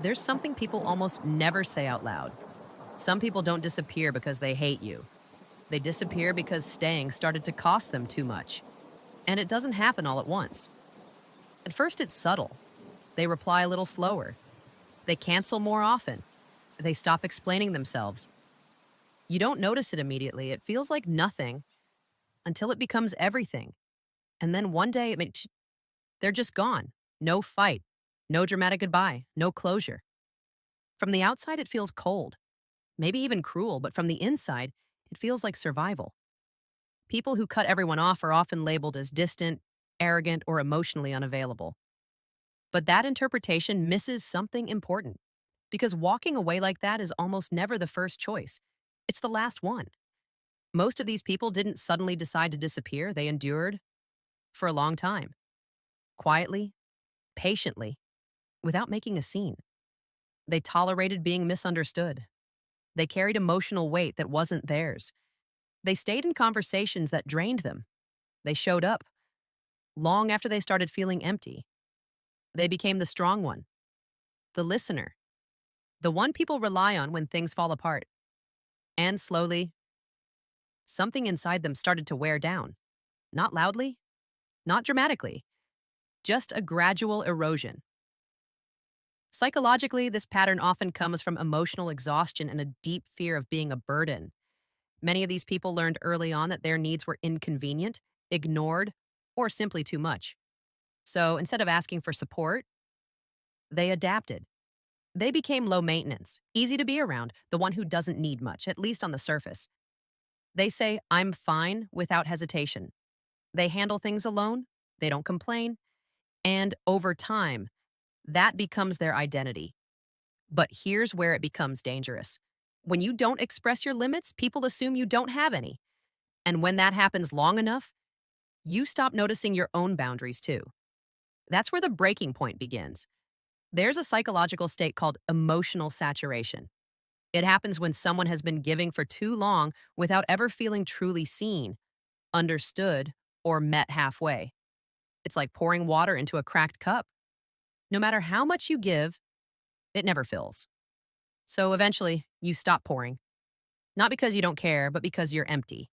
There's something people almost never say out loud. Some people don't disappear because they hate you. They disappear because staying started to cost them too much. And it doesn't happen all at once. At first, it's subtle. They reply a little slower. They cancel more often. They stop explaining themselves. You don't notice it immediately. It feels like nothing until it becomes everything. And then one day, they're just gone. No fight, no dramatic goodbye, no closure. From the outside, it feels cold, maybe even cruel, but from the inside, it feels like survival. People who cut everyone off are often labeled as distant, arrogant, or emotionally unavailable. But that interpretation misses something important, because walking away like that is almost never the first choice. It's the last one. Most of these people didn't suddenly decide to disappear, they endured for a long time, quietly, patiently, without making a scene. They tolerated being misunderstood. They carried emotional weight that wasn't theirs. They stayed in conversations that drained them. They showed up long after they started feeling empty. They became the strong one, the listener, the one people rely on when things fall apart. And slowly, something inside them started to wear down. Not loudly, not dramatically, just a gradual erosion. Psychologically, this pattern often comes from emotional exhaustion and a deep fear of being a burden. Many of these people learned early on that their needs were inconvenient, ignored, or simply too much. So instead of asking for support, they adapted. They became low maintenance, easy to be around, the one who doesn't need much, at least on the surface. They say, I'm fine without hesitation. They handle things alone, they don't complain, and over time, that becomes their identity. But here's where it becomes dangerous. When you don't express your limits, people assume you don't have any. And when that happens long enough, you stop noticing your own boundaries too. That's where the breaking point begins. There's a psychological state called emotional saturation. It happens when someone has been giving for too long without ever feeling truly seen, understood, or met halfway. It's like pouring water into a cracked cup. No matter how much you give, it never fills. So eventually, you stop pouring. Not because you don't care, but because you're empty.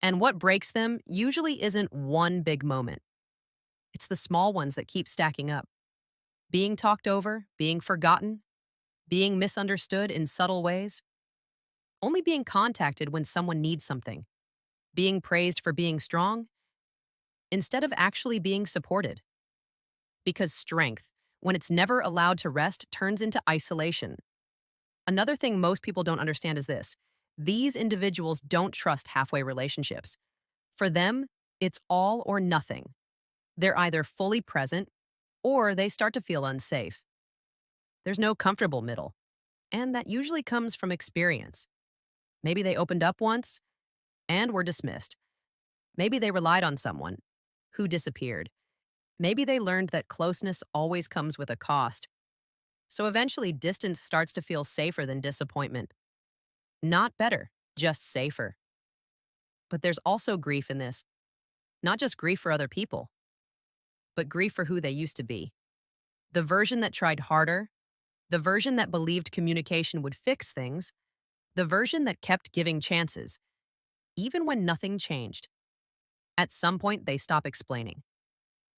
And what breaks them usually isn't one big moment. It's the small ones that keep stacking up. Being talked over, being forgotten, being misunderstood in subtle ways, only being contacted when someone needs something, being praised for being strong, instead of actually being supported. Because strength, when it's never allowed to rest, turns into isolation. Another thing most people don't understand is this: these individuals don't trust halfway relationships. For them, it's all or nothing. They're either fully present or they start to feel unsafe. There's no comfortable middle, and that usually comes from experience. Maybe they opened up once and were dismissed. Maybe they relied on someone who disappeared. Maybe they learned that closeness always comes with a cost. So eventually, distance starts to feel safer than disappointment. Not better, just safer. But there's also grief in this. Not just grief for other people, but grief for who they used to be. The version that tried harder, the version that believed communication would fix things, the version that kept giving chances, even when nothing changed. At some point, they stop explaining.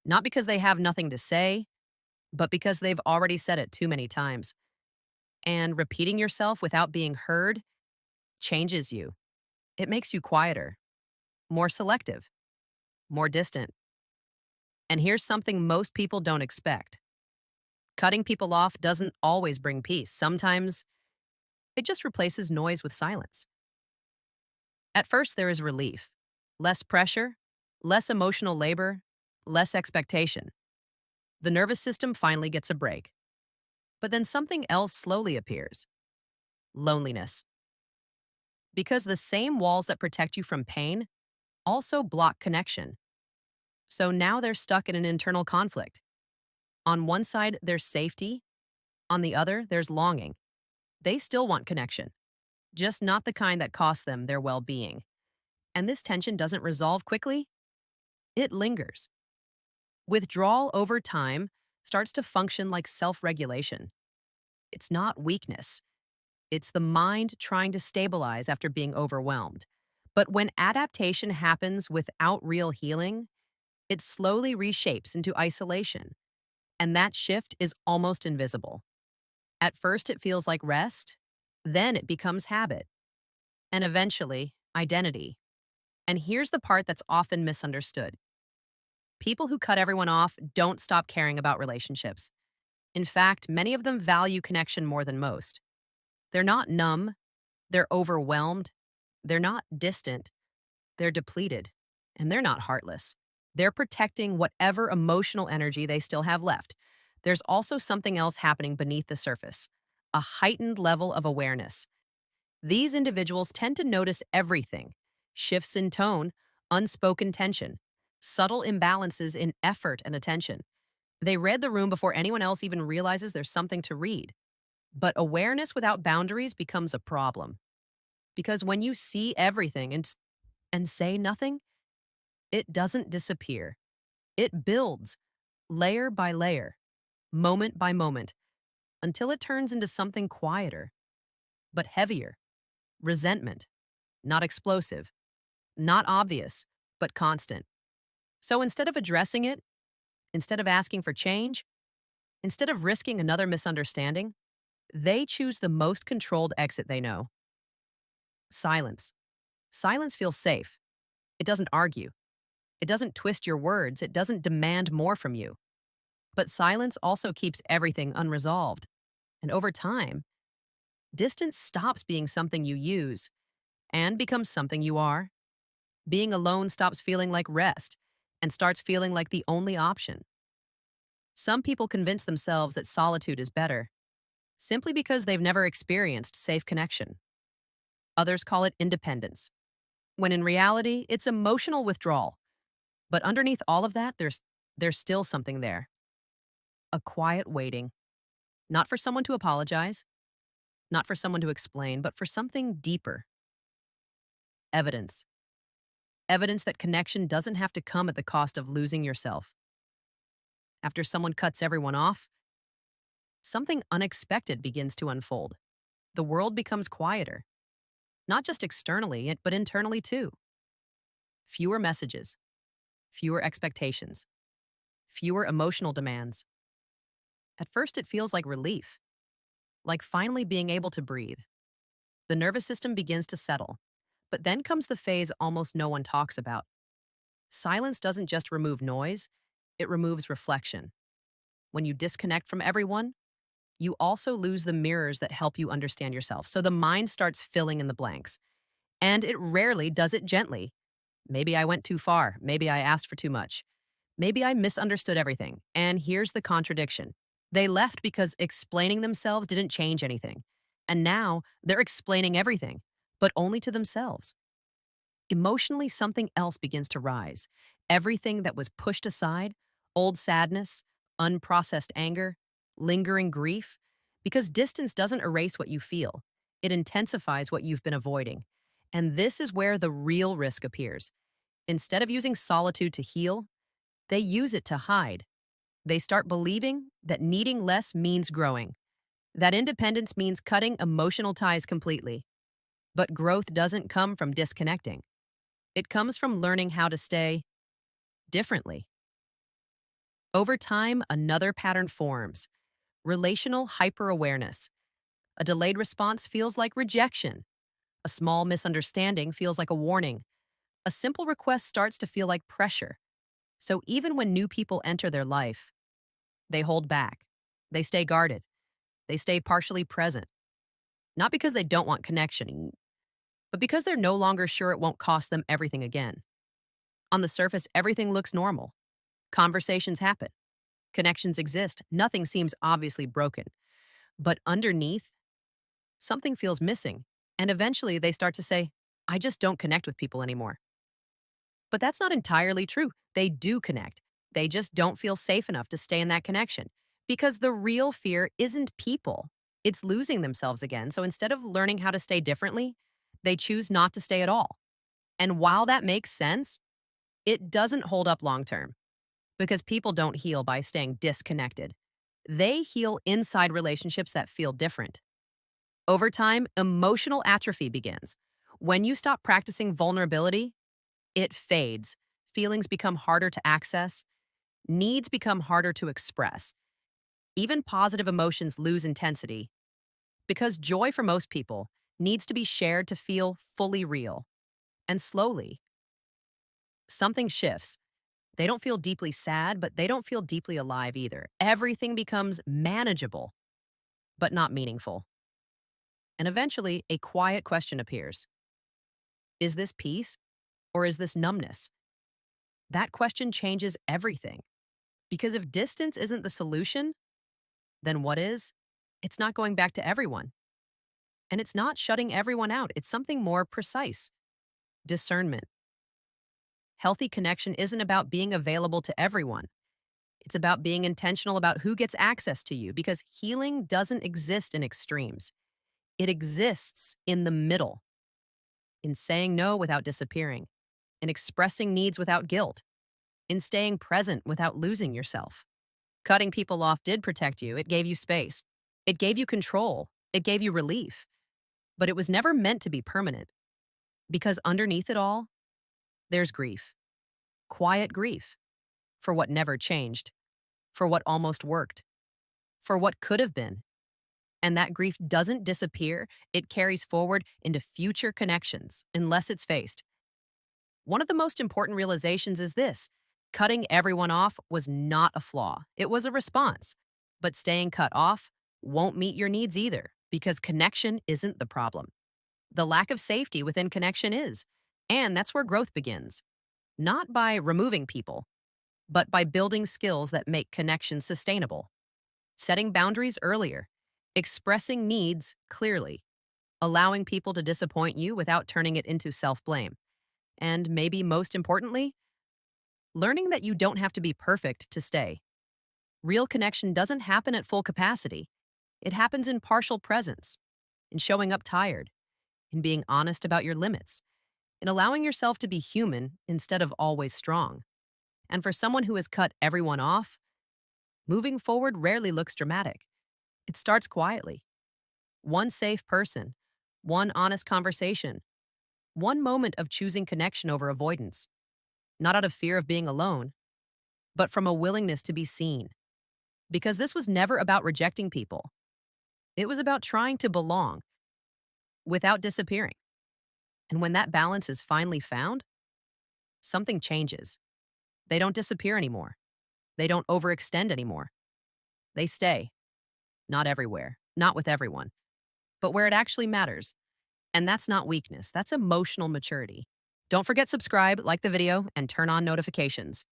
Not because they have nothing to say, but because they've already said it too many times. And repeating yourself without being heard changes you. It makes you quieter, more selective, more distant. And here's something most people don't expect: cutting people off doesn't always bring peace. Sometimes it just replaces noise with silence. At first, there is relief, less pressure, less emotional labor, less expectation. The nervous system finally gets a break. But then something else slowly appears: loneliness. Because the same walls that protect you from pain also block connection. So now they're stuck in an internal conflict. On one side, there's safety. On the other, there's longing. They still want connection, just not the kind that costs them their well being. And this tension doesn't resolve quickly, it lingers. Withdrawal over time starts to function like self regulation. It's not weakness, it's the mind trying to stabilize after being overwhelmed. But when adaptation happens without real healing, it slowly reshapes into isolation, and that shift is almost invisible. At first, it feels like rest, then it becomes habit, and eventually, identity. And here's the part that's often misunderstood: people who cut everyone off don't stop caring about relationships. In fact, many of them value connection more than most. They're not numb, they're overwhelmed, they're not distant, they're depleted, and they're not heartless. They're protecting whatever emotional energy they still have left. There's also something else happening beneath the surface: a heightened level of awareness. These individuals tend to notice everything: shifts in tone, unspoken tension, subtle imbalances in effort and attention. They read the room before anyone else even realizes there's something to read. But awareness without boundaries becomes a problem. Because when you see everything and say nothing, it doesn't disappear. It builds, layer by layer, moment by moment, until it turns into something quieter, but heavier: resentment, not explosive, not obvious, but constant. So instead of addressing it, instead of asking for change, instead of risking another misunderstanding, they choose the most controlled exit they know: silence. Silence feels safe. It doesn't argue. It doesn't twist your words. It doesn't demand more from you. But silence also keeps everything unresolved. And over time, distance stops being something you use and becomes something you are. Being alone stops feeling like rest and starts feeling like the only option. Some people convince themselves that solitude is better simply because they've never experienced safe connection. Others call it independence, when in reality, it's emotional withdrawal. But underneath all of that, there's still something there: a quiet waiting, not for someone to apologize, not for someone to explain, but for something deeper: evidence. Evidence that connection doesn't have to come at the cost of losing yourself. After someone cuts everyone off, something unexpected begins to unfold. The world becomes quieter, not just externally, but internally too. Fewer messages, fewer expectations, fewer emotional demands. At first, it feels like relief, like finally being able to breathe. The nervous system begins to settle, but then comes the phase almost no one talks about. Silence doesn't just remove noise, it removes reflection. When you disconnect from everyone, you also lose the mirrors that help you understand yourself. So the mind starts filling in the blanks. And it rarely does it gently. Maybe I went too far. Maybe I asked for too much. Maybe I misunderstood everything. And here's the contradiction: they left because explaining themselves didn't change anything. And now they're explaining everything, but only to themselves. Emotionally, something else begins to rise. Everything that was pushed aside: old sadness, unprocessed anger, lingering grief. Because distance doesn't erase what you feel, it intensifies what you've been avoiding. And this is where the real risk appears. Instead of using solitude to heal, they use it to hide. They start believing that needing less means growing, that independence means cutting emotional ties completely. But growth doesn't come from disconnecting. It comes from learning how to stay differently. Over time, another pattern forms: relational hyperawareness. A delayed response feels like rejection. A small misunderstanding feels like a warning. A simple request starts to feel like pressure. So even when new people enter their life, they hold back. They stay guarded. They stay partially present. Not because they don't want connection, but because they're no longer sure it won't cost them everything again. On the surface, everything looks normal. Conversations happen. Connections exist. Nothing seems obviously broken. But underneath, something feels missing. And eventually they start to say, I just don't connect with people anymore. But that's not entirely true. They do connect. They just don't feel safe enough to stay in that connection. Because the real fear isn't people, it's losing themselves again. So instead of learning how to stay differently, they choose not to stay at all. And while that makes sense, it doesn't hold up long term, because people don't heal by staying disconnected. They heal inside relationships that feel different. Over time, emotional atrophy begins. When you stop practicing vulnerability, it fades. Feelings become harder to access, needs become harder to express. Even positive emotions lose intensity because joy for most people needs to be shared to feel fully real. And slowly, something shifts. They don't feel deeply sad, but they don't feel deeply alive either. Everything becomes manageable, but not meaningful. And eventually, a quiet question appears. Is this peace or is this numbness? That question changes everything. Because if distance isn't the solution, then what is? It's not going back to everyone. And it's not shutting everyone out. It's something more precise. Discernment. Healthy connection isn't about being available to everyone. It's about being intentional about who gets access to you because healing doesn't exist in extremes. It exists in the middle, in saying no without disappearing, in expressing needs without guilt, in staying present without losing yourself. Cutting people off did protect you. It gave you space. It gave you control. It gave you relief. But it was never meant to be permanent because underneath it all, there's grief. Quiet grief for what never changed, for what almost worked, for what could have been. And that grief doesn't disappear, it carries forward into future connections unless it's faced. One of the most important realizations is this: cutting everyone off was not a flaw, it was a response. But staying cut off won't meet your needs either because connection isn't the problem. The lack of safety within connection is. And that's where growth begins. Not by removing people, but by building skills that make connection sustainable. Setting boundaries earlier, expressing needs clearly, allowing people to disappoint you without turning it into self blame. And maybe most importantly, learning that you don't have to be perfect to stay. Real connection doesn't happen at full capacity, it happens in partial presence, in showing up tired, in being honest about your limits, in allowing yourself to be human instead of always strong. And for someone who has cut everyone off, moving forward rarely looks dramatic. It starts quietly. One safe person, one honest conversation, one moment of choosing connection over avoidance, not out of fear of being alone, but from a willingness to be seen. Because this was never about rejecting people, it was about trying to belong without disappearing. And when that balance is finally found, something changes. They don't disappear anymore. They don't overextend anymore. They stay, not everywhere, not with everyone, but where it actually matters. And that's not weakness, that's emotional maturity. Don't forget subscribe, like the video, and turn on notifications.